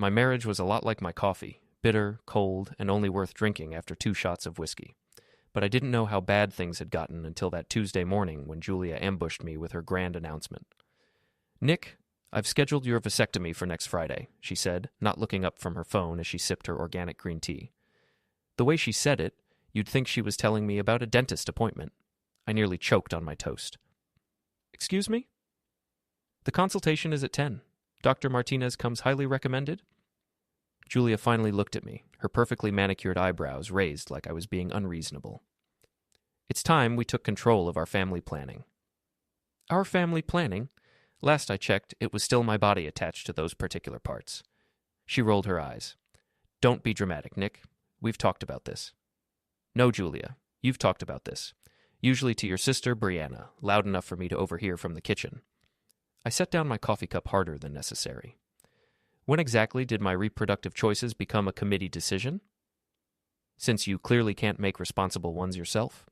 My marriage was a lot like my coffee, bitter, cold, and only worth drinking after 2 shots of whiskey. But I didn't know how bad things had gotten until that Tuesday morning when Julia ambushed me with her grand announcement. "Nick, I've scheduled your vasectomy for next Friday," she said, not looking up from her phone as she sipped her organic green tea. The way she said it, you'd think she was telling me about a dentist appointment. I nearly choked on my toast. "Excuse me?" "The consultation is at 10. Dr. Martinez comes highly recommended." Julia finally looked at me, her perfectly manicured eyebrows raised like I was being unreasonable. "It's time we took control of our family planning." "Our family planning? Last I checked, it was still my body attached to those particular parts." She rolled her eyes. "Don't be dramatic, Nick. We've talked about this." "No, Julia, you've talked about this. Usually to your sister, Brianna, loud enough for me to overhear from the kitchen." I set down my coffee cup harder than necessary. "When exactly did my reproductive choices become a committee decision? Since you clearly can't make responsible ones yourself?"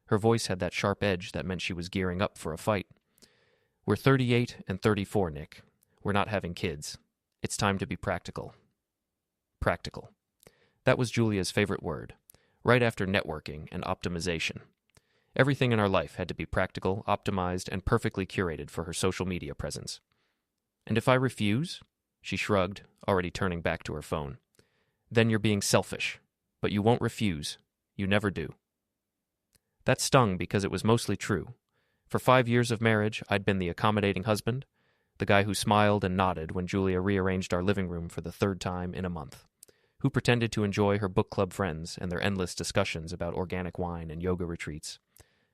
Her voice had that sharp edge that meant she was gearing up for a fight. "We're 38 and 34, Nick. We're not having kids. It's time to be practical." Practical. That was Julia's favorite word, right after networking and optimization. Everything in our life had to be practical, optimized, and perfectly curated for her social media presence. "And if I refuse?" She shrugged, already turning back to her phone. "Then you're being selfish. But you won't refuse. You never do." That stung because it was mostly true. For 5 years of marriage, I'd been the accommodating husband, the guy who smiled and nodded when Julia rearranged our living room for the 3rd time in a month, who pretended to enjoy her book club friends and their endless discussions about organic wine and yoga retreats.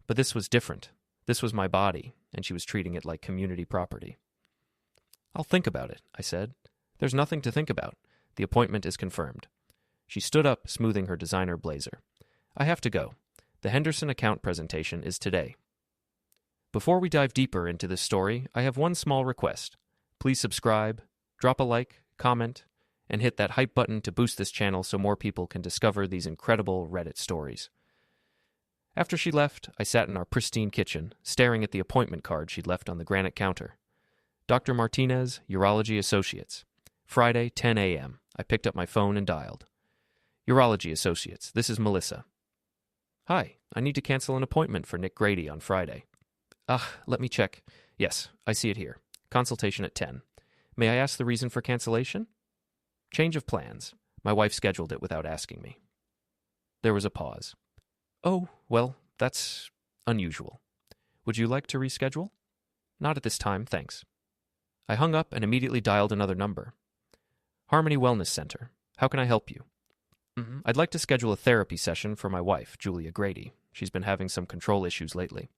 But this was different. This was my body, and she was treating it like community property. "I'll think about it," I said. "There's nothing to think about. The appointment is confirmed." She stood up, smoothing her designer blazer. "I have to go. The Henderson account presentation is today." Before we dive deeper into this story, I have one small request. Please subscribe, drop a like, comment, and hit that hype button to boost this channel so more people can discover these incredible Reddit stories. After she left, I sat in our pristine kitchen, staring at the appointment card she'd left on the granite counter. "Dr. Martinez, Urology Associates. Friday, 10 a.m. I picked up my phone and dialed. "Urology Associates, this is Melissa." "Hi, I need to cancel an appointment for Nick Grady on Friday." Let me check. Yes, I see it here. Consultation at 10. May I ask the reason for cancellation?" "Change of plans. My wife scheduled it without asking me." There was a pause. "Oh, well, that's unusual. Would you like to reschedule?" "Not at this time, thanks." I hung up and immediately dialed another number. "Harmony Wellness Center. How can I help you?" "I'd like to schedule a therapy session for my wife, Julia Grady. She's been having some control issues lately."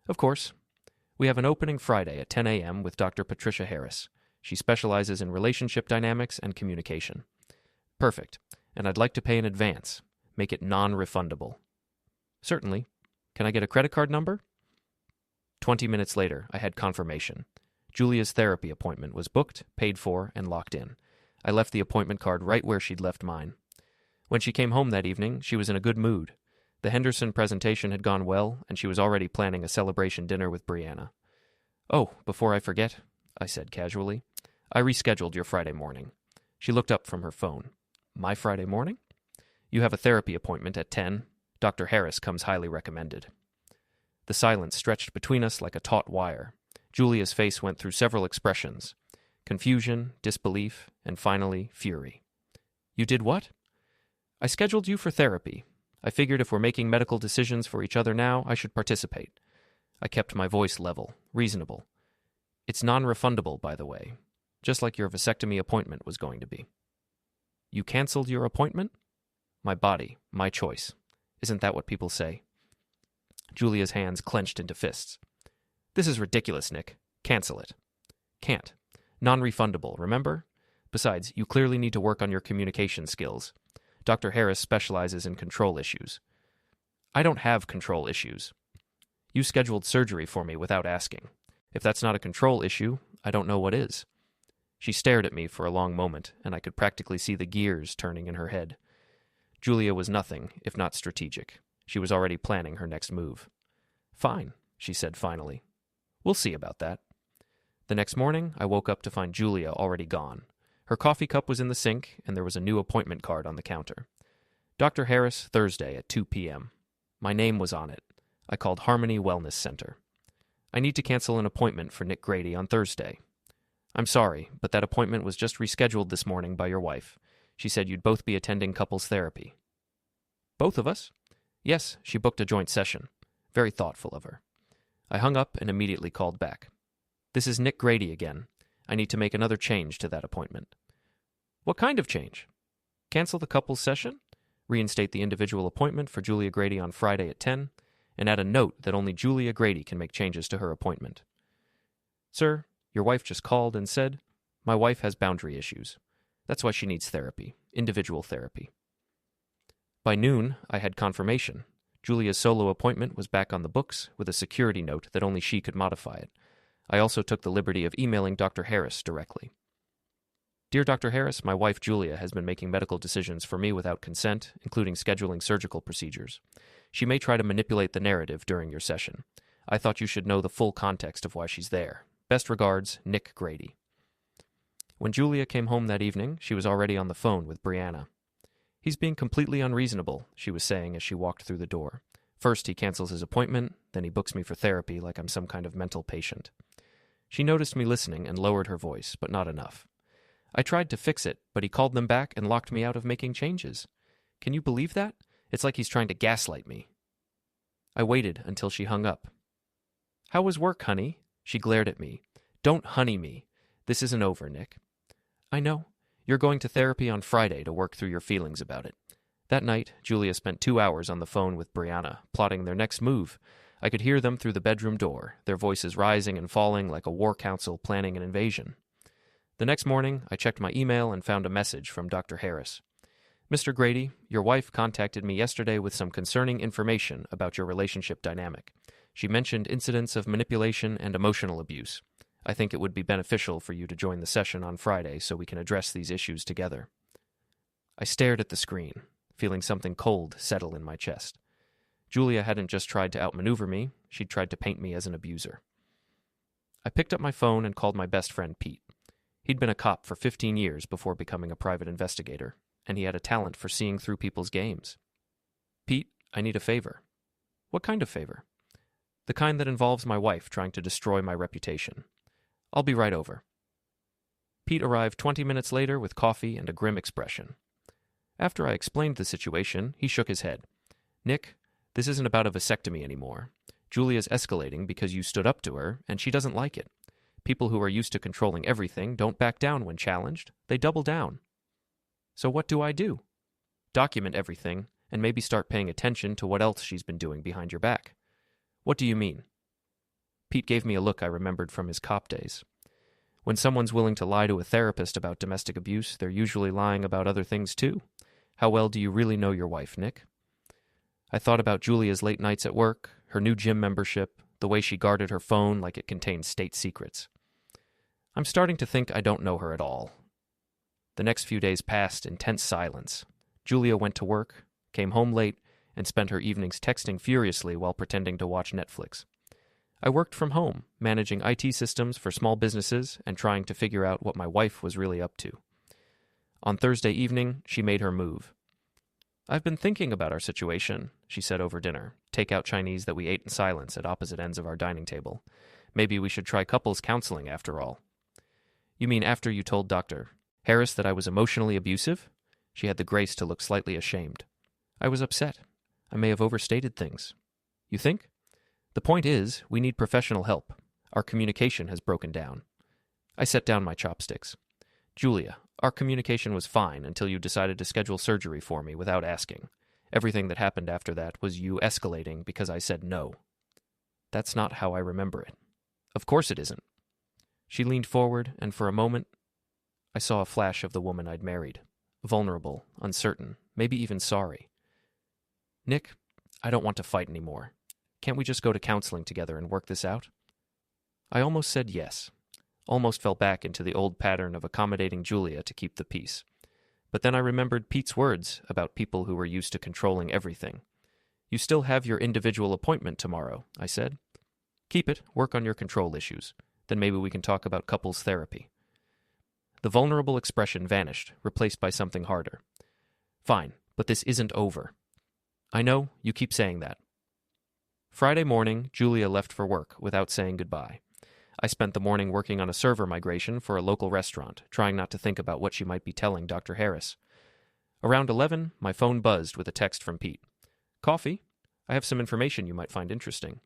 "Of course. We have an opening Friday at 10 a.m. with Dr. Patricia Harris. She specializes in relationship dynamics and communication." "Perfect. And I'd like to pay in advance. Make it non-refundable." "Certainly. Can I get a credit card number?" 20 minutes later, I had confirmation. Julia's therapy appointment was booked, paid for, and locked in. I left the appointment card right where she'd left mine. When she came home that evening, she was in a good mood. The Henderson presentation had gone well, and she was already planning a celebration dinner with Brianna. "Oh, before I forget," I said casually, "I rescheduled your Friday morning." She looked up from her phone. "My Friday morning?" "You have a therapy appointment at 10. Dr. Harris comes highly recommended." The silence stretched between us like a taut wire. Julia's face went through several expressions: confusion, disbelief, and finally, fury. "You did what?" "I scheduled you for therapy. I figured if we're making medical decisions for each other now, I should participate." I kept my voice level, reasonable. "It's non-refundable, by the way, just like your vasectomy appointment was going to be." "You canceled your appointment?" "My body, my choice. Isn't that what people say?" Julia's hands clenched into fists. "This is ridiculous, Nick. Cancel it." "Can't. Non-refundable, remember? Besides, you clearly need to work on your communication skills. Dr. Harris specializes in control issues." "I don't have control issues. You scheduled surgery for me without asking. If that's not a control issue, I don't know what is." She stared at me for a long moment, and I could practically see the gears turning in her head. Julia was nothing, if not strategic. She was already planning her next move. "Fine," she said finally. "We'll see about that." The next morning, I woke up to find Julia already gone. Her coffee cup was in the sink, and there was a new appointment card on the counter. Dr. Harris, Thursday at 2 p.m. My name was on it. I called Harmony Wellness Center. I need to cancel an appointment for Nick Grady on Thursday. I'm sorry, but that appointment was just rescheduled this morning by your wife. She said you'd both be attending couples therapy. Both of us? Yes, she booked a joint session. Very thoughtful of her. I hung up and immediately called back. This is Nick Grady again. I need to make another change to that appointment. What kind of change? Cancel the couples session? Reinstate the individual appointment for Julia Grady on Friday at 10, and add a note that only Julia Grady can make changes to her appointment. Sir, your wife just called and said, my wife has boundary issues. That's why she needs therapy, individual therapy. By noon, I had confirmation. Julia's solo appointment was back on the books with a security note that only she could modify it. I also took the liberty of emailing Dr. Harris directly. Dear Dr. Harris, my wife Julia has been making medical decisions for me without consent, including scheduling surgical procedures. She may try to manipulate the narrative during your session. I thought you should know the full context of why she's there. Best regards, Nick Grady. When Julia came home that evening, she was already on the phone with Brianna. He's being completely unreasonable, she was saying as she walked through the door. First he cancels his appointment, then he books me for therapy like I'm some kind of mental patient. She noticed me listening and lowered her voice, but not enough. I tried to fix it, but he called them back and locked me out of making changes. Can you believe that? It's like he's trying to gaslight me. I waited until she hung up. How was work, honey? She glared at me. Don't honey me. This isn't over, Nick. I know. You're going to therapy on Friday to work through your feelings about it. That night, Julia spent 2 hours on the phone with Brianna, plotting their next move. I could hear them through the bedroom door, their voices rising and falling like a war council planning an invasion. The next morning, I checked my email and found a message from Dr. Harris. Mr. Grady, your wife contacted me yesterday with some concerning information about your relationship dynamic. She mentioned incidents of manipulation and emotional abuse. I think it would be beneficial for you to join the session on Friday so we can address these issues together. I stared at the screen, feeling something cold settle in my chest. Julia hadn't just tried to outmaneuver me, she'd tried to paint me as an abuser. I picked up my phone and called my best friend Pete. He'd been a cop for 15 years before becoming a private investigator, and he had a talent for seeing through people's games. Pete, I need a favor. What kind of favor? The kind that involves my wife trying to destroy my reputation. I'll be right over. Pete arrived 20 minutes later with coffee and a grim expression. After I explained the situation, he shook his head. Nick, this isn't about a vasectomy anymore. Julia's escalating because you stood up to her, and she doesn't like it. People who are used to controlling everything don't back down when challenged. They double down. So what do I do? Document everything, and maybe start paying attention to what else she's been doing behind your back. What do you mean? Pete gave me a look I remembered from his cop days. When someone's willing to lie to a therapist about domestic abuse, they're usually lying about other things too. How well do you really know your wife, Nick? I thought about Julia's late nights at work, her new gym membership, the way she guarded her phone like it contained state secrets. I'm starting to think I don't know her at all. The next few days passed in tense silence. Julia went to work, came home late, and spent her evenings texting furiously while pretending to watch Netflix. I worked from home, managing IT systems for small businesses and trying to figure out what my wife was really up to. On Thursday evening, she made her move. I've been thinking about our situation, she said over dinner, takeout Chinese that we ate in silence at opposite ends of our dining table. Maybe we should try couples counseling after all. You mean after you told Dr. Harris that I was emotionally abusive? She had the grace to look slightly ashamed. I was upset. I may have overstated things. You think? The point is, we need professional help. Our communication has broken down. I set down my chopsticks. Julia, our communication was fine until you decided to schedule surgery for me without asking. Everything that happened after that was you escalating because I said no. That's not how I remember it. Of course it isn't. She leaned forward, and for a moment, I saw a flash of the woman I'd married. Vulnerable, uncertain, maybe even sorry. Nick, I don't want to fight anymore. Can't we just go to counseling together and work this out? I almost said yes. Almost fell back into the old pattern of accommodating Julia to keep the peace. But then I remembered Pete's words about people who were used to controlling everything. You still have your individual appointment tomorrow, I said. Keep it, work on your control issues. Then maybe we can talk about couples therapy. The vulnerable expression vanished, replaced by something harder. Fine, but this isn't over. I know, you keep saying that. Friday morning, Julia left for work without saying goodbye. I spent the morning working on a server migration for a local restaurant, trying not to think about what she might be telling Dr. Harris. Around 11, my phone buzzed with a text from Pete. Coffee? I have some information you might find interesting.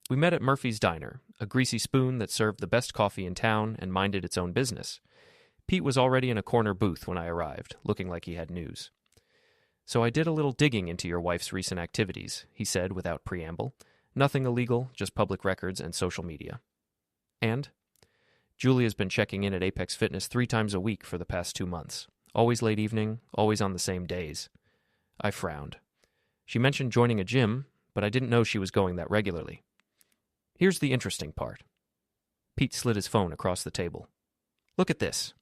We met at Murphy's Diner, a greasy spoon that served the best coffee in town and minded its own business. Pete was already in a corner booth when I arrived, looking like he had news. So I did a little digging into your wife's recent activities, he said without preamble. Nothing illegal, just public records and social media. And? Julia's been checking in at Apex Fitness 3 times a week for the past 2 months. Always late evening, always on the same days. I frowned. She mentioned joining a gym, but I didn't know she was going that regularly. Here's the interesting part. Pete slid his phone across the table. Look at this.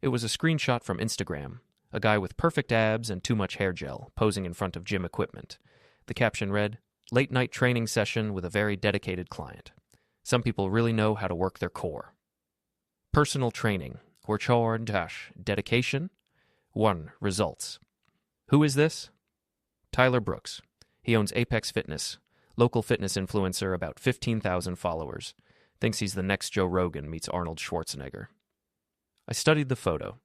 It was a screenshot from Instagram, a guy with perfect abs and too much hair gel posing in front of gym equipment. The caption read, "Late night training session with a very dedicated client. Some people really know how to work their core. Personal training, or dedication. 1. Results. Who is this? Tyler Brooks. He owns Apex Fitness, local fitness influencer, about 15,000 followers. Thinks he's the next Joe Rogan meets Arnold Schwarzenegger. I studied the photo.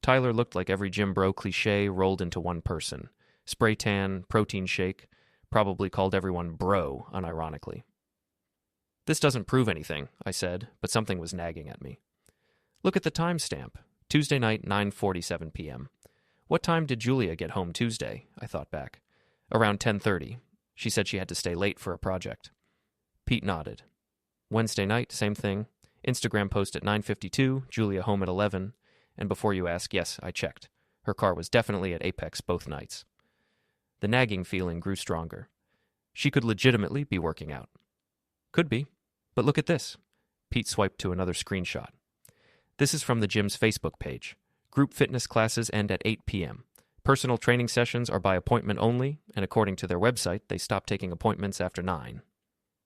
Tyler looked like every gym bro cliche rolled into one person. Spray tan, protein shake, probably called everyone bro, unironically. This doesn't prove anything, I said, but something was nagging at me. Look at the timestamp. Tuesday night, 9:47 p.m. What time did Julia get home Tuesday? I thought back. Around 10:30. She said she had to stay late for a project. Pete nodded. Wednesday night, same thing. Instagram post at 9:52, Julia home at 11. And before you ask, yes, I checked. Her car was definitely at Apex both nights. The nagging feeling grew stronger. She could legitimately be working out. Could be. But look at this. Pete swiped to another screenshot. This is from the gym's Facebook page. Group fitness classes end at 8 p.m. Personal training sessions are by appointment only, and according to their website, they stop taking appointments after 9.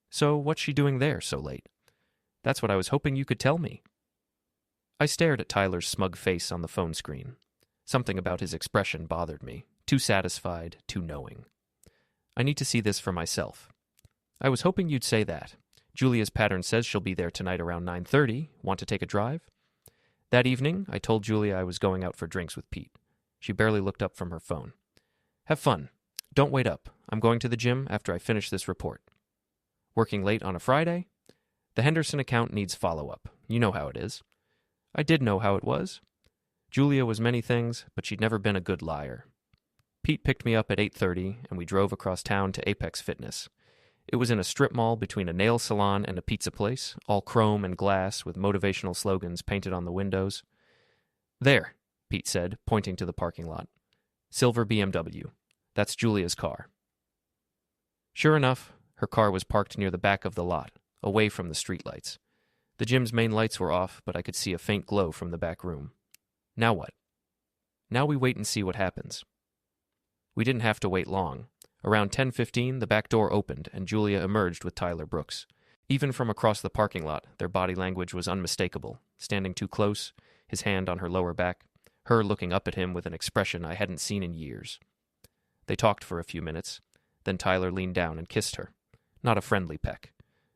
So what's she doing there so late? That's what I was hoping you could tell me. I stared at Tyler's smug face on the phone screen. Something about his expression bothered me. Too satisfied, too knowing. I need to see this for myself. I was hoping you'd say that. Julia's pattern says she'll be there tonight around 9:30. Want to take a drive? That evening, I told Julia I was going out for drinks with Pete. She barely looked up from her phone. Have fun. Don't wait up. I'm going to the gym after I finish this report. Working late on a Friday? The Henderson account needs follow-up. You know how it is. I did know how it was. Julia was many things, but she'd never been a good liar. Pete picked me up at 8:30, and we drove across town to Apex Fitness. It was in a strip mall between a nail salon and a pizza place, all chrome and glass with motivational slogans painted on the windows. There, Pete said, pointing to the parking lot. Silver BMW. That's Julia's car. Sure enough, her car was parked near the back of the lot, away from the streetlights. The gym's main lights were off, but I could see a faint glow from the back room. Now what? Now we wait and see what happens. We didn't have to wait long. Around 10:15, the back door opened, and Julia emerged with Tyler Brooks. Even from across the parking lot, their body language was unmistakable, standing too close, his hand on her lower back, her looking up at him with an expression I hadn't seen in years. They talked for a few minutes. Then Tyler leaned down and kissed her. Not a friendly peck.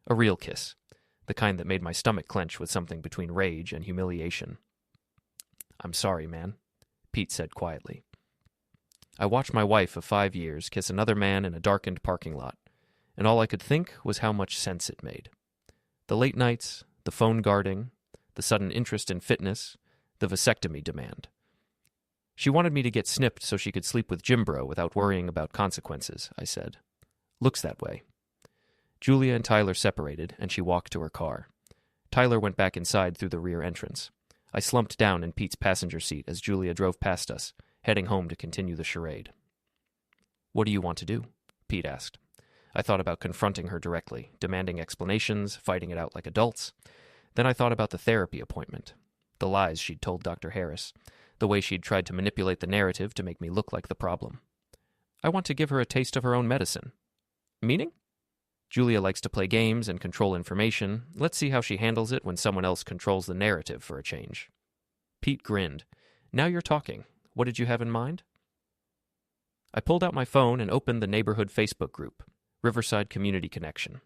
A real kiss. The kind that made my stomach clench with something between rage and humiliation. I'm sorry, man, Pete said quietly. I watched my wife of 5 years kiss another man in a darkened parking lot, and all I could think was how much sense it made. The late nights, the phone guarding, the sudden interest in fitness, the vasectomy demand. She wanted me to get snipped so she could sleep with Jim Bro without worrying about consequences, I said. Looks that way. Julia and Tyler separated, and she walked to her car. Tyler went back inside through the rear entrance. I slumped down in Pete's passenger seat as Julia drove past us, heading home to continue the charade. What do you want to do? Pete asked. I thought about confronting her directly, demanding explanations, fighting it out like adults. Then I thought about the therapy appointment, the lies she'd told Dr. Harris, the way she'd tried to manipulate the narrative to make me look like the problem. I want to give her a taste of her own medicine. Meaning? Julia likes to play games and control information. Let's see how she handles it when someone else controls the narrative for a change. Pete grinned. Now you're talking. What did you have in mind? I pulled out my phone and opened the neighborhood Facebook group, Riverside Community Connection.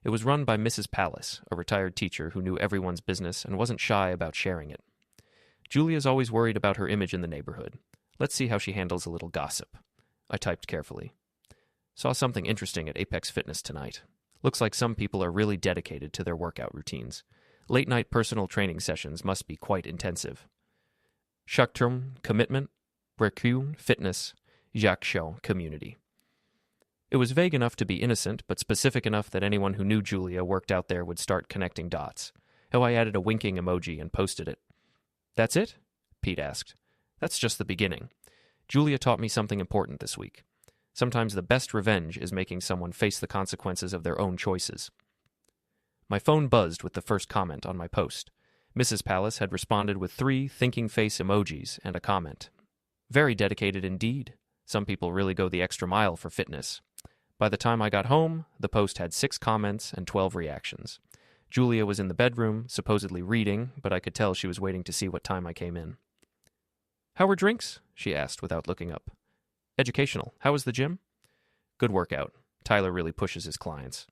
It was run by Mrs. Pallas, a retired teacher who knew everyone's business and wasn't shy about sharing it. Julia's always worried about her image in the neighborhood. Let's see how she handles a little gossip. I typed carefully. Saw something interesting at Apex Fitness tonight. Looks like some people are really dedicated to their workout routines. Late-night personal training sessions must be quite intensive. Shaktum, commitment, Brekun, fitness, Jakshon, community. It was vague enough to be innocent, but specific enough that anyone who knew Julia worked out there would start connecting dots. How I added a winking emoji and posted it. That's it? Pete asked. That's just the beginning. Julia taught me something important this week. Sometimes the best revenge is making someone face the consequences of their own choices. My phone buzzed with the first comment on my post. Mrs. Pallas had responded with 3 thinking face emojis and a comment. Very dedicated indeed. Some people really go the extra mile for fitness. By the time I got home, the post had 6 comments and 12 reactions. Julia was in the bedroom, supposedly reading, but I could tell she was waiting to see what time I came in. How were drinks? She asked without looking up. Educational. How was the gym? Good workout. Tyler really pushes his clients.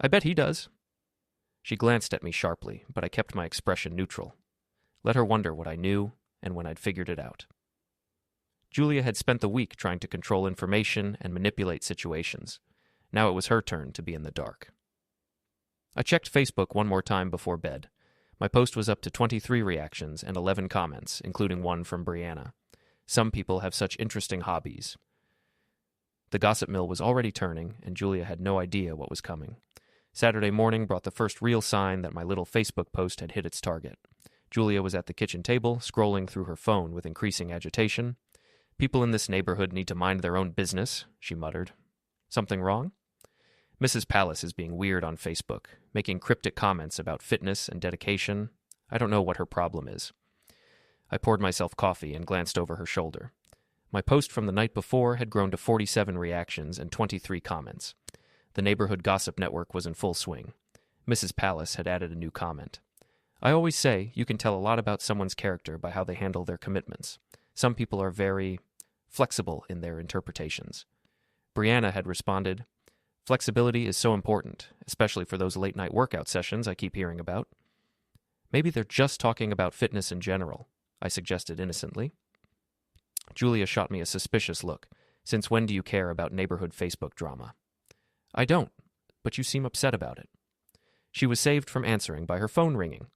I bet he does. She glanced at me sharply, but I kept my expression neutral. Let her wonder what I knew and when I'd figured it out. Julia had spent the week trying to control information and manipulate situations. Now it was her turn to be in the dark. I checked Facebook one more time before bed. My post was up to 23 reactions and 11 comments, including one from Brianna. Some people have such interesting hobbies. The gossip mill was already turning, and Julia had no idea what was coming. Saturday morning brought the first real sign that my little Facebook post had hit its target. Julia was at the kitchen table, scrolling through her phone with increasing agitation. People in this neighborhood need to mind their own business, she muttered. Something wrong? Mrs. Pallas is being weird on Facebook, making cryptic comments about fitness and dedication. I don't know what her problem is. I poured myself coffee and glanced over her shoulder. My post from the night before had grown to 47 reactions and 23 comments. The neighborhood gossip network was in full swing. Mrs. Pallas had added a new comment. I always say you can tell a lot about someone's character by how they handle their commitments. Some people are very flexible in their interpretations. Brianna had responded, Flexibility is so important, especially for those late-night workout sessions I keep hearing about. Maybe they're just talking about fitness in general, I suggested innocently. Julia shot me a suspicious look. Since when do you care about neighborhood Facebook drama? I don't, but you seem upset about it. She was saved from answering by her phone ringing.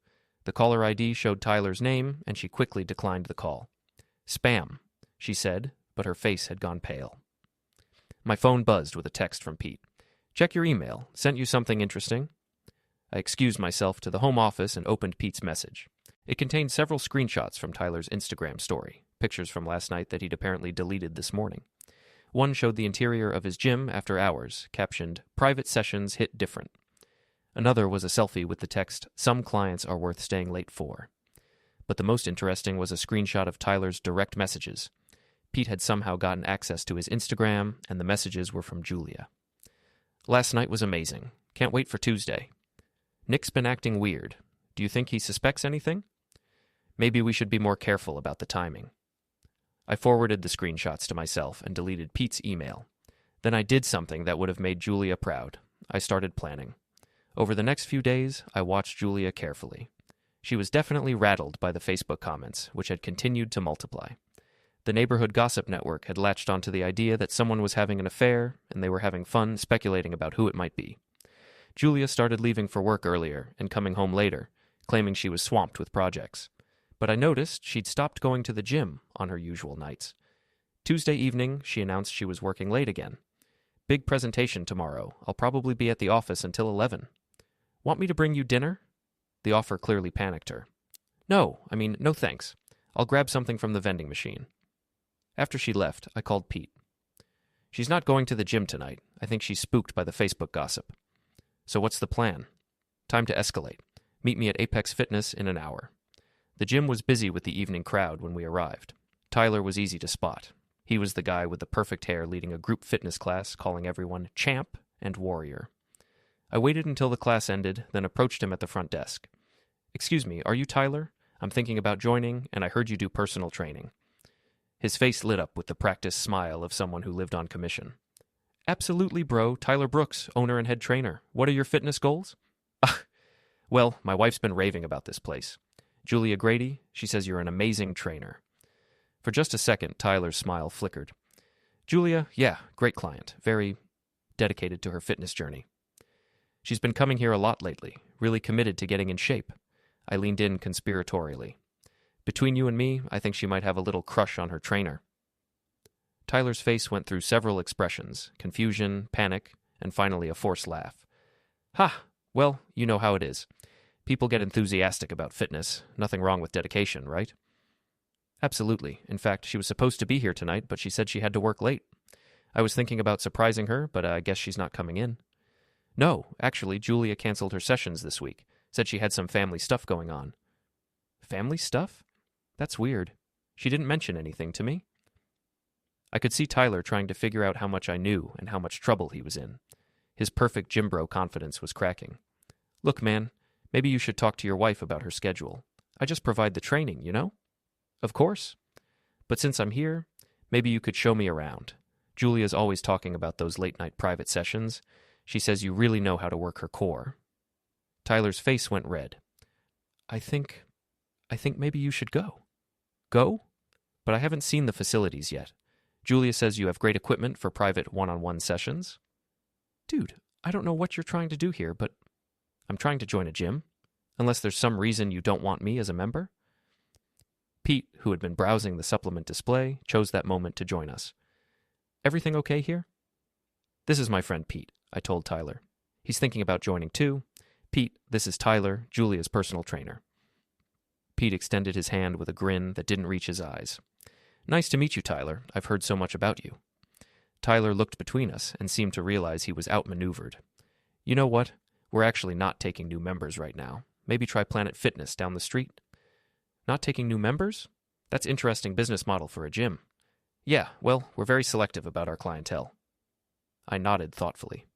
The caller ID showed Tyler's name, and she quickly declined the call. Spam, she said, but her face had gone pale. My phone buzzed with a text from Pete. Check your email. Sent you something interesting. I excused myself to the home office and opened Pete's message. It contained several screenshots from Tyler's Instagram story, pictures from last night that he'd apparently deleted this morning. One showed the interior of his gym after hours, captioned, Private sessions hit different. Another was a selfie with the text, Some clients are worth staying late for. But the most interesting was a screenshot of Tyler's direct messages. Pete had somehow gotten access to his Instagram, and the messages were from Julia. Last night was amazing. Can't wait for Tuesday. Nick's been acting weird. Do you think he suspects anything? Maybe we should be more careful about the timing. I forwarded the screenshots to myself and deleted Pete's email. Then I did something that would have made Julia proud. I started planning. Over the next few days, I watched Julia carefully. She was definitely rattled by the Facebook comments, which had continued to multiply. The neighborhood gossip network had latched onto the idea that someone was having an affair, and they were having fun speculating about who it might be. Julia started leaving for work earlier and coming home later, claiming she was swamped with projects. But I noticed she'd stopped going to the gym on her usual nights. Tuesday evening, she announced she was working late again. Big presentation tomorrow. I'll probably be at the office until 11. Want me to bring you dinner? The offer clearly panicked her. No thanks. I'll grab something from the vending machine. After she left, I called Pete. She's not going to the gym tonight. I think she's spooked by the Facebook gossip. So what's the plan? Time to escalate. Meet me at Apex Fitness in an hour. The gym was busy with the evening crowd when we arrived. Tyler was easy to spot. He was the guy with the perfect hair leading a group fitness class, calling everyone champ and warrior. I waited until the class ended, then approached him at the front desk. "Excuse me, are you Tyler? I'm thinking about joining, and I heard you do personal training." His face lit up with the practiced smile of someone who lived on commission. "Absolutely, bro. Tyler Brooks, owner and head trainer. What are your fitness goals?" "Well, my wife's been raving about this place. Julia Grady, she says you're an amazing trainer." For just a second, Tyler's smile flickered. "Julia, yeah, great client. Very dedicated to her fitness journey. She's been coming here a lot lately, really committed to getting in shape." I leaned in conspiratorially. "Between you and me, I think she might have a little crush on her trainer." Tyler's face went through several expressions: confusion, panic, and finally a forced laugh. "Ha! Well, you know how it is. People get enthusiastic about fitness. Nothing wrong with dedication, right?" "Absolutely. In fact, she was supposed to be here tonight, but she said she had to work late. I was thinking about surprising her, but I guess she's not coming in." "No, actually, Julia canceled her sessions this week. Said she had some family stuff going on." "Family stuff? That's weird. She didn't mention anything to me." I could see Tyler trying to figure out how much I knew and how much trouble he was in. His perfect gym bro confidence was cracking. "Look, man, maybe you should talk to your wife about her schedule. I just provide the training, you know?" "Of course. But since I'm here, maybe you could show me around. Julia's always talking about those late-night private sessions. She says you really know how to work her core." Tyler's face went red. I think maybe you should go." "Go? But I haven't seen the facilities yet. Julia says you have great equipment for private one-on-one sessions." "Dude, I don't know what you're trying to do here, but I'm trying to join a gym. Unless there's some reason you don't want me as a member." Pete, who had been browsing the supplement display, chose that moment to join us. "Everything okay here?" "This is my friend Pete," I told Tyler. "He's thinking about joining too. Pete, this is Tyler, Julia's personal trainer." Pete extended his hand with a grin that didn't reach his eyes. "Nice to meet you, Tyler. I've heard so much about you." Tyler looked between us and seemed to realize he was outmaneuvered. "You know what? We're actually not taking new members right now. Maybe try Planet Fitness down the street." "Not taking new members? That's interesting business model for a gym." "Yeah, well, we're very selective about our clientele." I nodded thoughtfully.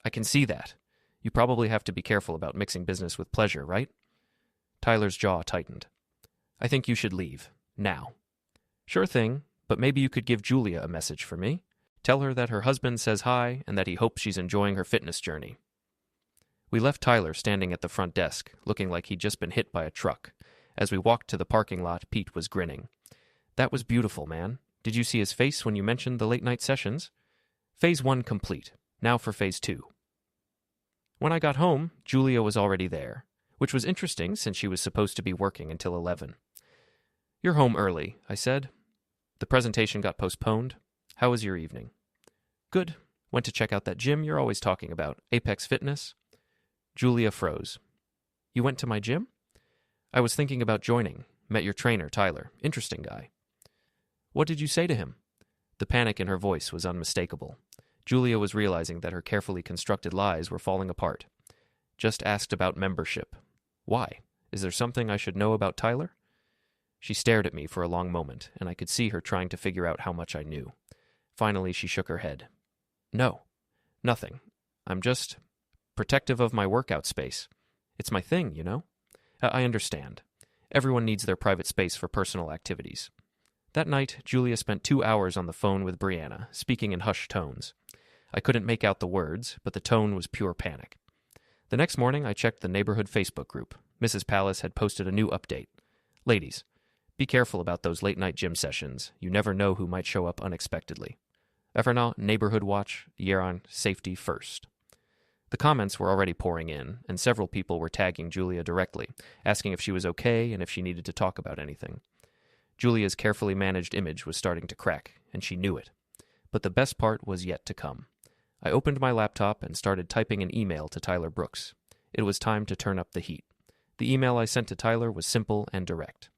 "I can see that. You probably have to be careful about mixing business with pleasure, right?" Tyler's jaw tightened. "I think you should leave. Now." "Sure thing, but maybe you could give Julia a message for me. Tell her that her husband says hi and that he hopes she's enjoying her fitness journey." We left Tyler standing at the front desk, looking like he'd just been hit by a truck. As we walked to the parking lot, Pete was grinning. "That was beautiful, man. Did you see his face when you mentioned the late-night sessions? Phase 1 complete. Now for Phase 2. When I got home, Julia was already there, which was interesting since she was supposed to be working until 11. "You're home early," I said. "The presentation got postponed. How was your evening?" "Good. Went to check out that gym you're always talking about, Apex Fitness." Julia froze. "You went to my gym?" "I was thinking about joining. Met your trainer, Tyler. Interesting guy." "What did you say to him?" The panic in her voice was unmistakable. Julia was realizing that her carefully constructed lies were falling apart. "Just asked about membership." "Why? Is there something I should know about Tyler?" She stared at me for a long moment, and I could see her trying to figure out how much I knew. Finally, she shook her head. "No, nothing. I'm just protective of my workout space. It's my thing, you know? I understand. Everyone needs their private space for personal activities." That night, Julia spent 2 hours on the phone with Brianna, speaking in hushed tones. I couldn't make out the words, but the tone was pure panic. The next morning, I checked the neighborhood Facebook group. Mrs. Palace had posted a new update. "Ladies, be careful about those late-night gym sessions. You never know who might show up unexpectedly. Everna Neighborhood Watch, year on safety first." The comments were already pouring in, and several people were tagging Julia directly, asking if she was okay and if she needed to talk about anything. Julia's carefully managed image was starting to crack, and she knew it. But the best part was yet to come. I opened my laptop and started typing an email to Tyler Brooks. It was time to turn up the heat. The email I sent to Tyler was simple and direct.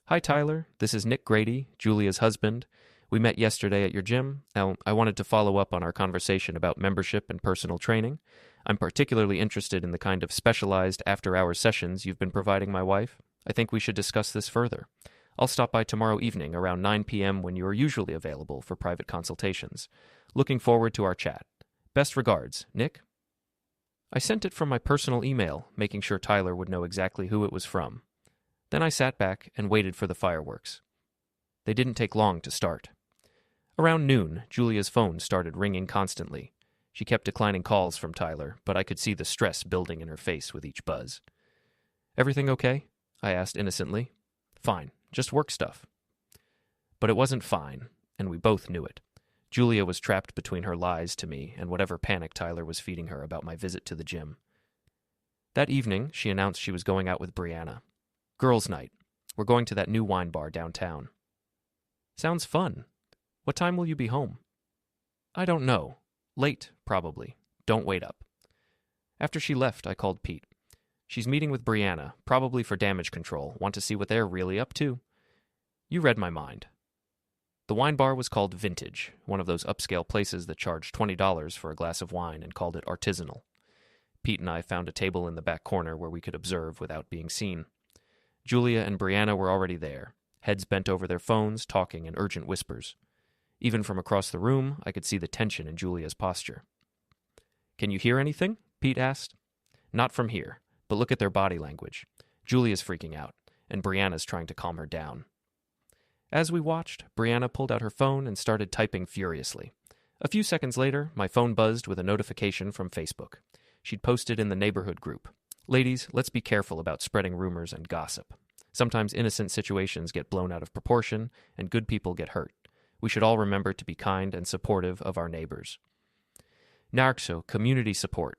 "Hi, Tyler. This is Nick Grady, Julia's husband. We met yesterday at your gym. Now, I wanted to follow up on our conversation about membership and personal training. I'm particularly interested in the kind of specialized after-hours sessions you've been providing my wife. I think we should discuss this further. I'll stop by tomorrow evening around 9 p.m. when you are usually available for private consultations. Looking forward to our chat. Best regards, Nick." I sent it from my personal email, making sure Tyler would know exactly who it was from. Then I sat back and waited for the fireworks. They didn't take long to start. Around noon, Julia's phone started ringing constantly. She kept declining calls from Tyler, but I could see the stress building in her face with each buzz. "Everything okay?" I asked innocently. "Fine, just work stuff." But it wasn't fine, and we both knew it. Julia was trapped between her lies to me and whatever panic Tyler was feeding her about my visit to the gym. That evening, she announced she was going out with Brianna. "Girls' night. We're going to that new wine bar downtown." "Sounds fun. What time will you be home?" "I don't know. Late, probably. Don't wait up." After she left, I called Pete. "She's meeting with Brianna, probably for damage control. Want to see what they're really up to?" "You read my mind." The wine bar was called Vintage, one of those upscale places that charged $20 for a glass of wine and called it artisanal. Pete and I found a table in the back corner where we could observe without being seen. Julia and Brianna were already there, heads bent over their phones, talking in urgent whispers. Even from across the room, I could see the tension in Julia's posture. "Can you hear anything?" Pete asked. "Not from here, but look at their body language. Julia's freaking out, and Brianna's trying to calm her down." As we watched, Brianna pulled out her phone and started typing furiously. A few seconds later, my phone buzzed with a notification from Facebook. She'd posted in the neighborhood group, "Ladies, let's be careful about spreading rumors and gossip. Sometimes innocent situations get blown out of proportion, and good people get hurt. We should all remember to be kind and supportive of our neighbors." Narxo, community support.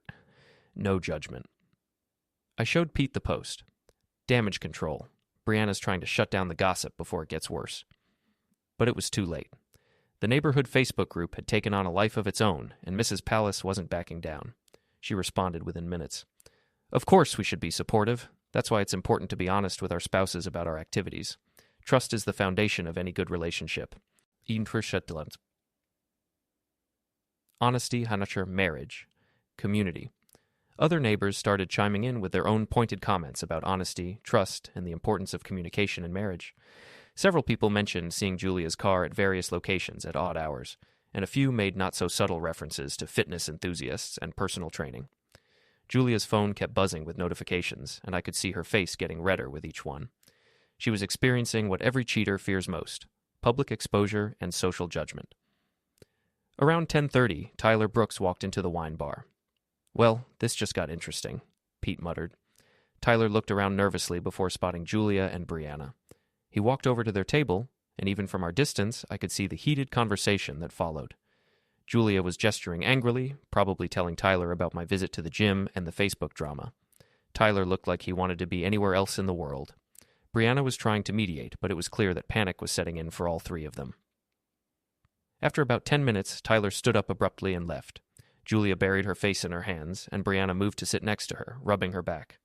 No judgment. I showed Pete the post. Damage control. Brianna's trying to shut down the gossip before it gets worse. But it was too late. The neighborhood Facebook group had taken on a life of its own, and Mrs. Palace wasn't backing down. She responded within minutes. "Of course we should be supportive. That's why it's important to be honest with our spouses about our activities. Trust is the foundation of any good relationship. Honesty, Hanacher, marriage. Community. Other neighbors started chiming in with their own pointed comments about honesty, trust, and the importance of communication in marriage. Several people mentioned seeing Julia's car at various locations at odd hours, and a few made not-so-subtle references to fitness enthusiasts and personal training. Julia's phone kept buzzing with notifications, and I could see her face getting redder with each one. She was experiencing what every cheater fears most: public exposure and social judgment. Around 10:30, Tyler Brooks walked into the wine bar. "Well, this just got interesting," Pete muttered. Tyler looked around nervously before spotting Julia and Brianna. He walked over to their table, and even from our distance, I could see the heated conversation that followed. Julia was gesturing angrily, probably telling Tyler about my visit to the gym and the Facebook drama. Tyler looked like he wanted to be anywhere else in the world. Brianna was trying to mediate, but it was clear that panic was setting in for all three of them. After about 10 minutes, Tyler stood up abruptly and left. Julia buried her face in her hands, and Brianna moved to sit next to her, rubbing her back.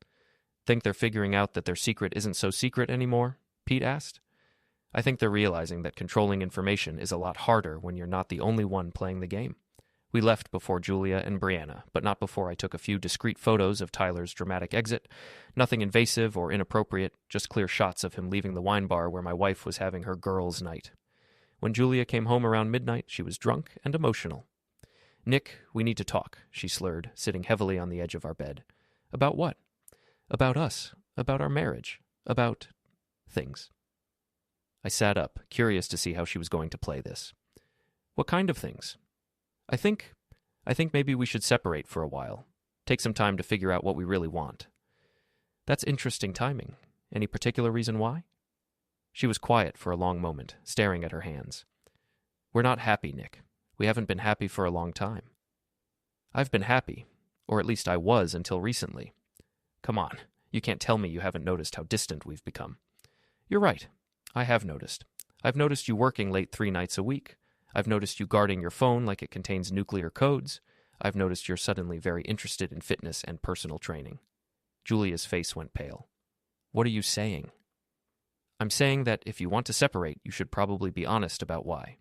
"Think they're figuring out that their secret isn't so secret anymore?" Pete asked. "I think they're realizing that controlling information is a lot harder when you're not the only one playing the game." We left before Julia and Brianna, but not before I took a few discreet photos of Tyler's dramatic exit. Nothing invasive or inappropriate, just clear shots of him leaving the wine bar where my wife was having her girls' night. When Julia came home around midnight, she was drunk and emotional. "Nick, we need to talk," she slurred, sitting heavily on the edge of our bed. "About what?" "About us. About our marriage. About things." I sat up, curious to see how she was going to play this. "What kind of things?" I think maybe we should separate for a while. Take some time to figure out what we really want." "That's interesting timing. Any particular reason why?" She was quiet for a long moment, staring at her hands. "We're not happy, Nick. We haven't been happy for a long time." "I've been happy, or at least I was until recently." "Come on, you can't tell me you haven't noticed how distant we've become." "You're right. I have noticed. I've noticed you working late 3 nights a week. I've noticed you guarding your phone like it contains nuclear codes. I've noticed you're suddenly very interested in fitness and personal training." Julia's face went pale. "What are you saying?" "I'm saying that if you want to separate, you should probably be honest about why."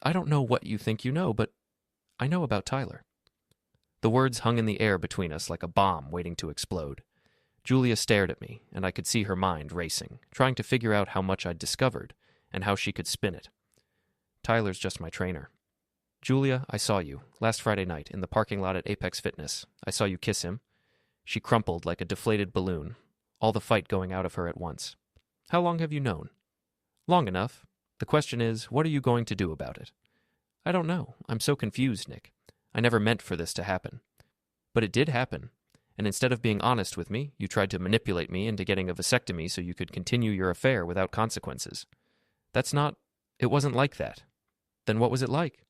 "I don't know what you think you know, but I know about Tyler." The words hung in the air between us like a bomb waiting to explode. Julia stared at me, and I could see her mind racing, trying to figure out how much I'd discovered and how she could spin it. "Tyler's just my trainer." Julia, I saw you, last Friday night, in the parking lot at Apex Fitness. I saw you kiss him. She crumpled like a deflated balloon, all the fight going out of her at once. How long have you known? Long enough. The question is, what are you going to do about it? I don't know. I'm so confused, Nick. I never meant for this to happen. But it did happen. And instead of being honest with me, you tried to manipulate me into getting a vasectomy so you could continue your affair without consequences. It wasn't like that. Then what was it like?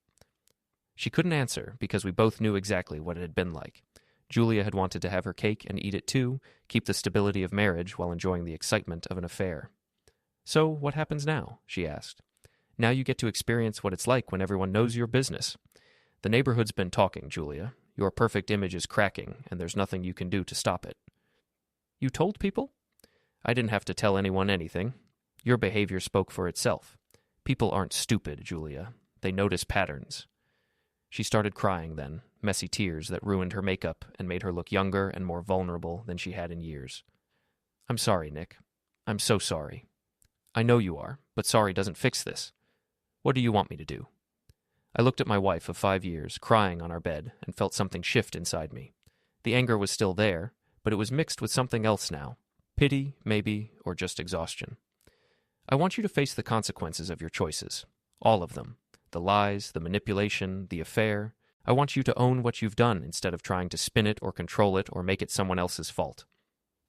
She couldn't answer because we both knew exactly what it had been like. Julia had wanted to have her cake and eat it too, keep the stability of marriage while enjoying the excitement of an affair. So, what happens now? She asked. Now you get to experience what it's like when everyone knows your business. The neighborhood's been talking, Julia. Your perfect image is cracking, and there's nothing you can do to stop it. You told people? I didn't have to tell anyone anything. Your behavior spoke for itself. People aren't stupid, Julia. They notice patterns. She started crying then, messy tears that ruined her makeup and made her look younger and more vulnerable than she had in years. I'm sorry, Nick. I'm so sorry. I know you are, but sorry doesn't fix this. What do you want me to do? I looked at my wife of 5 years, crying on our bed, and felt something shift inside me. The anger was still there, but it was mixed with something else now. Pity, maybe, or just exhaustion. I want you to face the consequences of your choices. All of them. The lies, the manipulation, the affair. I want you to own what you've done instead of trying to spin it or control it or make it someone else's fault.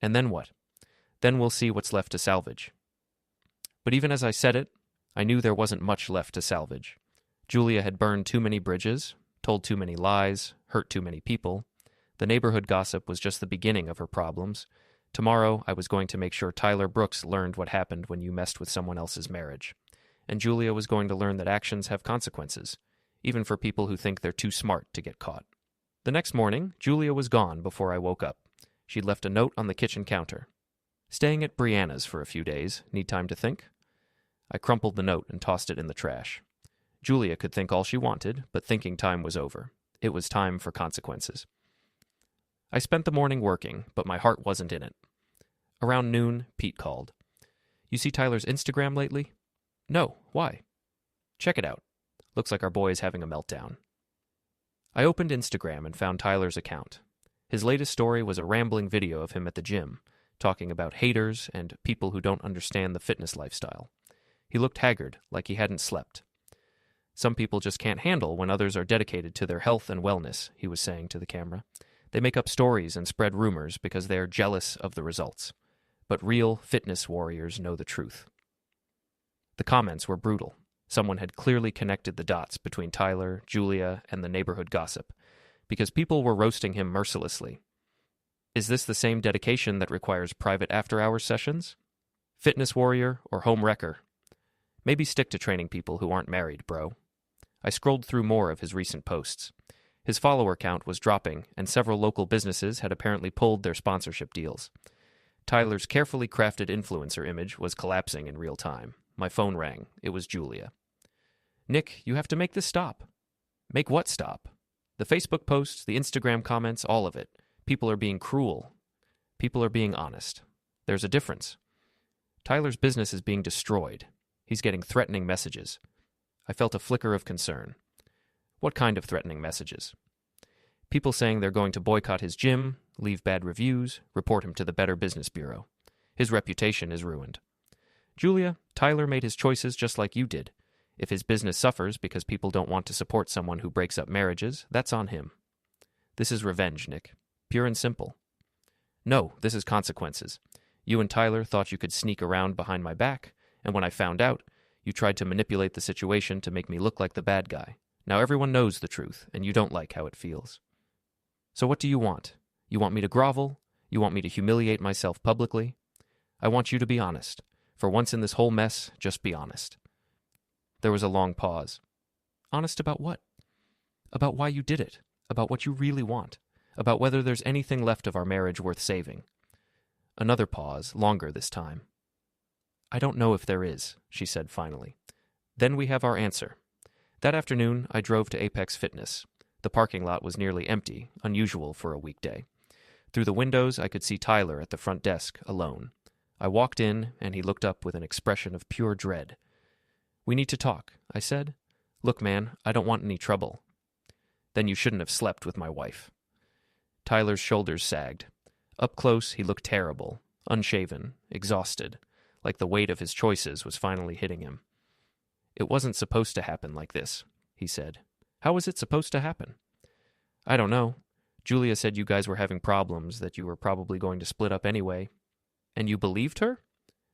And then what? Then we'll see what's left to salvage. But even as I said it, I knew there wasn't much left to salvage. Julia had burned too many bridges, told too many lies, hurt too many people. The neighborhood gossip was just the beginning of her problems. Tomorrow, I was going to make sure Tyler Brooks learned what happened when you messed with someone else's marriage. And Julia was going to learn that actions have consequences, even for people who think they're too smart to get caught. The next morning, Julia was gone before I woke up. She'd left a note on the kitchen counter. Staying at Brianna's for a few days. Need time to think? I crumpled the note and tossed it in the trash. Julia could think all she wanted, but thinking time was over. It was time for consequences. I spent the morning working, but my heart wasn't in it. Around noon, Pete called. You see Tyler's Instagram lately? No, why? Check it out. Looks like our boy is having a meltdown. I opened Instagram and found Tyler's account. His latest story was a rambling video of him at the gym, talking about haters and people who don't understand the fitness lifestyle. He looked haggard, like he hadn't slept. Some people just can't handle when others are dedicated to their health and wellness, he was saying to the camera. They make up stories and spread rumors because they are jealous of the results. But real fitness warriors know the truth. The comments were brutal. Someone had clearly connected the dots between Tyler, Julia, and the neighborhood gossip, because people were roasting him mercilessly. Is this the same dedication that requires private after-hours sessions? Fitness warrior or home wrecker? Maybe stick to training people who aren't married, bro. I scrolled through more of his recent posts. His follower count was dropping, and several local businesses had apparently pulled their sponsorship deals. Tyler's carefully crafted influencer image was collapsing in real time. My phone rang. It was Julia. Nick, you have to make this stop. Make what stop? The Facebook posts, the Instagram comments, all of it. People are being cruel. People are being honest. There's a difference. Tyler's business is being destroyed. He's getting threatening messages. I felt a flicker of concern. What kind of threatening messages? People saying they're going to boycott his gym, leave bad reviews, report him to the Better Business Bureau. His reputation is ruined. Julia, Tyler made his choices just like you did. If his business suffers because people don't want to support someone who breaks up marriages, that's on him. This is revenge, Nick. Pure and simple. No, this is consequences. You and Tyler thought you could sneak around behind my back, and when I found out, you tried to manipulate the situation to make me look like the bad guy. Now everyone knows the truth, and you don't like how it feels. So what do you want? You want me to grovel? You want me to humiliate myself publicly? I want you to be honest. For once in this whole mess, just be honest. There was a long pause. Honest about what? About why you did it. About what you really want. About whether there's anything left of our marriage worth saving. Another pause, longer this time. I don't know if there is, she said finally. Then we have our answer. That afternoon, I drove to Apex Fitness. The parking lot was nearly empty, unusual for a weekday. Through the windows, I could see Tyler at the front desk, alone. I walked in, and he looked up with an expression of pure dread. We need to talk, I said. Look, man, I don't want any trouble. Then you shouldn't have slept with my wife. Tyler's shoulders sagged. Up close, he looked terrible, unshaven, exhausted, like the weight of his choices was finally hitting him. It wasn't supposed to happen like this, he said. How was it supposed to happen? I don't know. Julia said you guys were having problems, that you were probably going to split up anyway. And you believed her?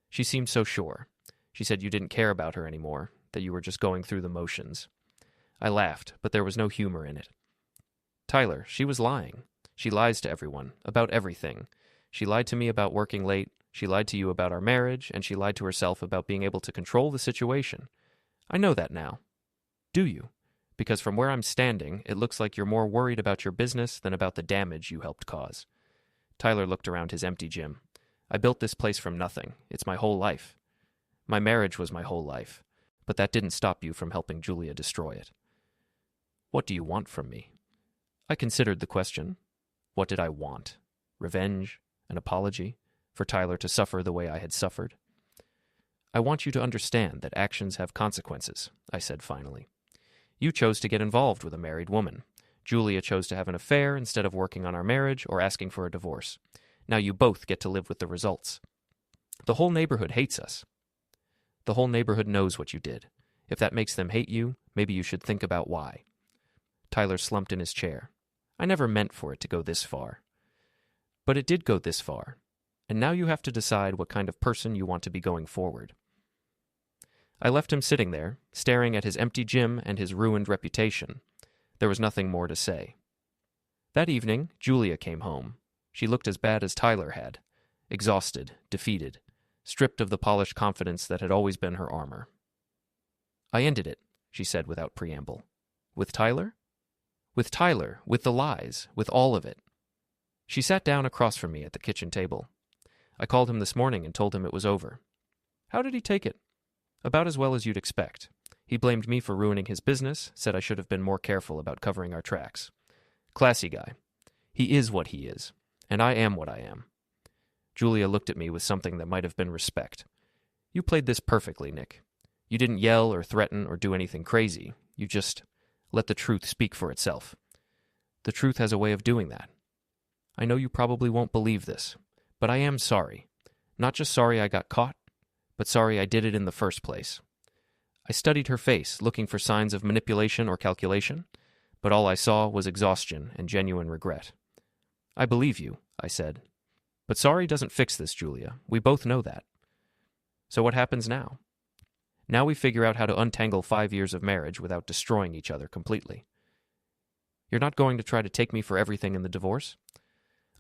She seemed so sure. She said you didn't care about her anymore, that you were just going through the motions. I laughed, but there was no humor in it. Tyler, she was lying. She lies to everyone, about everything. She lied to me about working late, she lied to you about our marriage, and she lied to herself about being able to control the situation. I know that now. Do you? Because from where I'm standing, it looks like you're more worried about your business than about the damage you helped cause. Tyler looked around his empty gym. I built this place from nothing. It's my whole life. My marriage was my whole life, but that didn't stop you from helping Julia destroy it. What do you want from me? I considered the question. What did I want? Revenge? An apology? For Tyler to suffer the way I had suffered? I want you to understand that actions have consequences, I said finally. You chose to get involved with a married woman. Julia chose to have an affair instead of working on our marriage or asking for a divorce. Now you both get to live with the results. The whole neighborhood hates us. The whole neighborhood knows what you did. If that makes them hate you, maybe you should think about why. Tyler slumped in his chair. I never meant for it to go this far. But it did go this far, and now you have to decide what kind of person you want to be going forward. I left him sitting there, staring at his empty gym and his ruined reputation. There was nothing more to say. That evening, Julia came home. She looked as bad as Tyler had, exhausted, defeated, stripped of the polished confidence that had always been her armor. I ended it, she said without preamble. With Tyler? With Tyler, with the lies, with all of it. She sat down across from me at the kitchen table. I called him this morning and told him it was over. How did he take it? About as well as you'd expect. He blamed me for ruining his business, said I should have been more careful about covering our tracks. Classy guy. He is what he is, and I am what I am. Julia looked at me with something that might have been respect. You played this perfectly, Nick. You didn't yell or threaten or do anything crazy. You just let the truth speak for itself. The truth has a way of doing that. I know you probably won't believe this, but I am sorry. Not just sorry I got caught, but sorry I did it in the first place. I studied her face, looking for signs of manipulation or calculation, but all I saw was exhaustion and genuine regret. I believe you, I said. But sorry doesn't fix this, Julia. We both know that. So what happens now? Now we figure out how to untangle 5 years of marriage without destroying each other completely. You're not going to try to take me for everything in the divorce?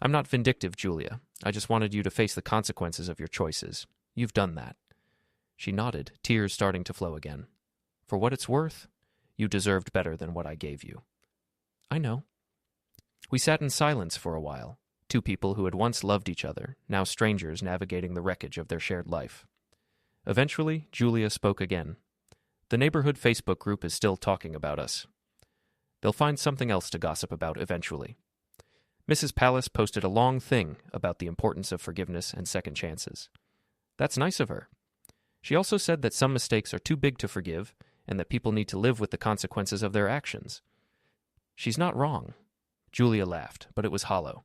I'm not vindictive, Julia. I just wanted you to face the consequences of your choices. You've done that. She nodded, tears starting to flow again. For what it's worth, you deserved better than what I gave you. I know. We sat in silence for a while, two people who had once loved each other, now strangers navigating the wreckage of their shared life. Eventually, Julia spoke again. The neighborhood Facebook group is still talking about us. They'll find something else to gossip about eventually. Mrs. Pallas posted a long thing about the importance of forgiveness and second chances. That's nice of her. She also said that some mistakes are too big to forgive and that people need to live with the consequences of their actions. She's not wrong. Julia laughed, but it was hollow.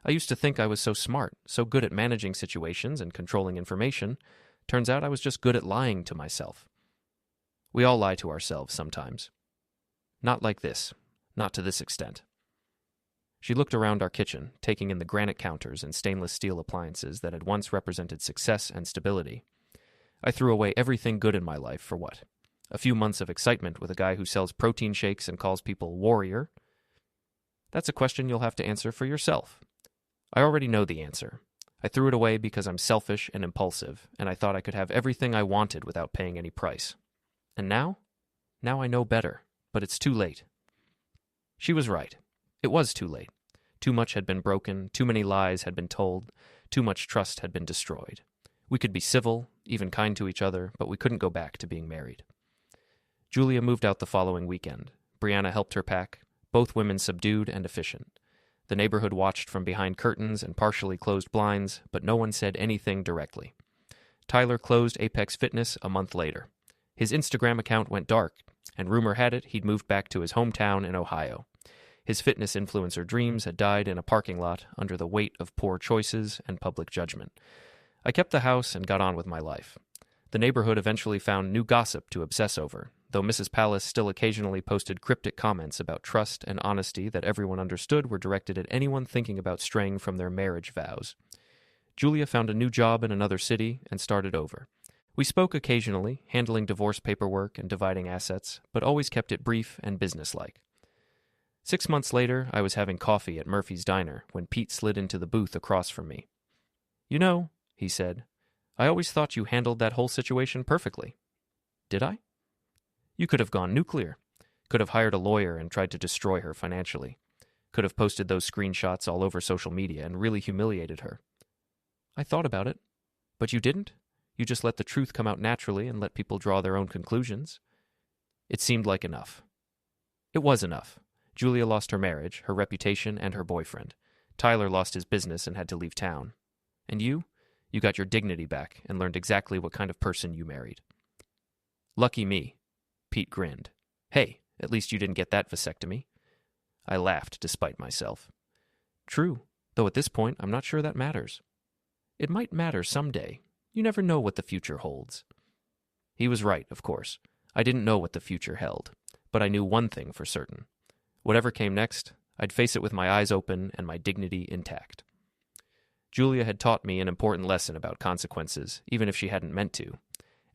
I used to think I was so smart, so good at managing situations and controlling information. Turns out I was just good at lying to myself. We all lie to ourselves sometimes. Not like this. Not to this extent. She looked around our kitchen, taking in the granite counters and stainless steel appliances that had once represented success and stability. I threw away everything good in my life for what? A few months of excitement with a guy who sells protein shakes and calls people warrior? That's a question you'll have to answer for yourself. I already know the answer. I threw it away because I'm selfish and impulsive, and I thought I could have everything I wanted without paying any price. And now? Now I know better, but it's too late. She was right. It was too late. Too much had been broken, too many lies had been told, too much trust had been destroyed. We could be civil, even kind to each other, but we couldn't go back to being married. Julia moved out the following weekend. Brianna helped her pack, both women subdued and efficient. The neighborhood watched from behind curtains and partially closed blinds, but no one said anything directly. Tyler closed Apex Fitness a month later. His Instagram account went dark, and rumor had it he'd moved back to his hometown in Ohio. His fitness influencer dreams had died in a parking lot under the weight of poor choices and public judgment. I kept the house and got on with my life. The neighborhood eventually found new gossip to obsess over, though Mrs. Pallas still occasionally posted cryptic comments about trust and honesty that everyone understood were directed at anyone thinking about straying from their marriage vows. Julia found a new job in another city and started over. We spoke occasionally, handling divorce paperwork and dividing assets, but always kept it brief and businesslike. 6 months later, I was having coffee at Murphy's Diner when Pete slid into the booth across from me. "You know," he said, "I always thought you handled that whole situation perfectly." "Did I?" "You could have gone nuclear. Could have hired a lawyer and tried to destroy her financially. Could have posted those screenshots all over social media and really humiliated her." "I thought about it. But you didn't? You just let the truth come out naturally and let people draw their own conclusions." It seemed like enough. It was enough. Julia lost her marriage, her reputation, and her boyfriend. Tyler lost his business and had to leave town. And you? You got your dignity back and learned exactly what kind of person you married. "Lucky me." Pete grinned. "Hey, at least you didn't get that vasectomy." I laughed despite myself. "True, though at this point I'm not sure that matters." "It might matter someday. You never know what the future holds." He was right, of course. I didn't know what the future held, but I knew one thing for certain. Whatever came next, I'd face it with my eyes open and my dignity intact. Julia had taught me an important lesson about consequences, even if she hadn't meant to.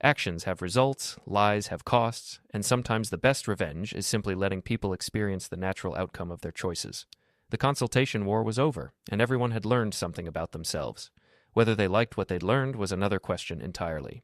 Actions have results, lies have costs, and sometimes the best revenge is simply letting people experience the natural outcome of their choices. The consultation war was over, and everyone had learned something about themselves. Whether they liked what they'd learned was another question entirely.